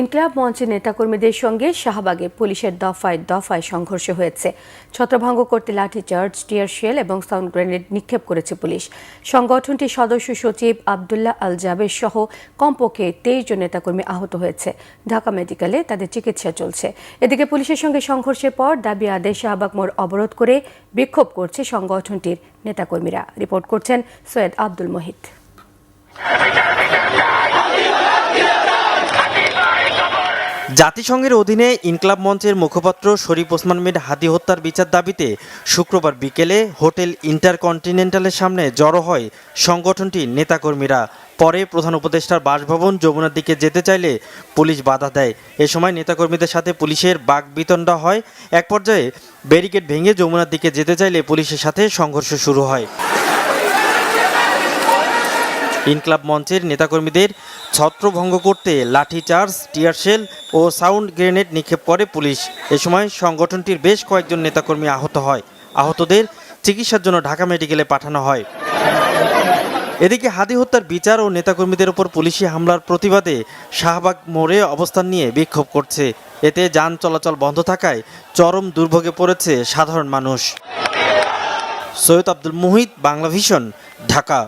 ইনকিলাব মঞ্চের নেতাকর্মীদের সঙ্গে শাহবাগে পুলিশের দফায় দফায় সংঘর্ষ হয়েছে। ছত্রভঙ্গ করতে লাঠিচার্জ, টিয়ার শেল এবং সাউন্ড গ্রেনেড নিক্ষেপ করেছে পুলিশ। সংগঠনটির সদস্য সচিব আবদুল্লাহ আল জাবের সহ কমপক্ষে 23 জন নেতাকর্মী আহত হয়েছে। ঢাকা মেডিকেলে তাদের চিকিৎসা চলছে। এদিকে পুলিশের সঙ্গে সংঘর্ষের পর দাবি আদায়ে শাহবাগ মোড় অবরোধ করে বিক্ষোভ করছে সংগঠনটির নেতাকর্মীরা। রিপোর্ট করছেন সৈয়দ আব্দুল মহিত। জাতিসংঘের অধীনে ইনকিলাব মঞ্চের মুখপাত্র শরীফ ওসমান মীর হাদি হত্যার বিচার দাবিতে শুক্রবার বিকেলে হোটেল ইন্টারকন্টিনেন্টালের সামনে জড়ো হয় সংগঠনটির নেতাকর্মীরা। পরে প্রধান উপদেষ্টার বাসভবন যমুনার দিকে যেতে চাইলে পুলিশ বাধা দেয়। এ সময় নেতাকর্মীদের সাথে পুলিশের বাকবিতণ্ডা হয়। এক পর্যায়ে ব্যারিকেড ভেঙে যমুনার দিকে যেতে চাইলে পুলিশের সাথে সংঘর্ষ শুরু হয়। ইনকিলাব মঞ্চের নেতাকর্মীদের ছত্রভঙ্গ করতে লাঠিচার্জ, টিয়ারশেল ও সাউন্ড গ্রেনেড নিক্ষেপ করে পুলিশ। এ সময় সংগঠনটির বেশ কয়েকজন নেতাকর্মী আহত হয়। আহতদের চিকিৎসার জন্য ঢাকা মেডিকেলে পাঠানো হয়। এদিকে হাদি হত্যার বিচার ও নেতাকর্মীদের ওপর পুলিশি হামলার প্রতিবাদে শাহবাগ মোড়ে অবস্থান নিয়ে বিক্ষোভ করছে। এতে যান চলাচল বন্ধ থাকায় চরম দুর্ভোগে পড়েছে সাধারণ মানুষ। সৈয়দ আব্দুল মুহিত, বাংলা ভিশন, ঢাকা।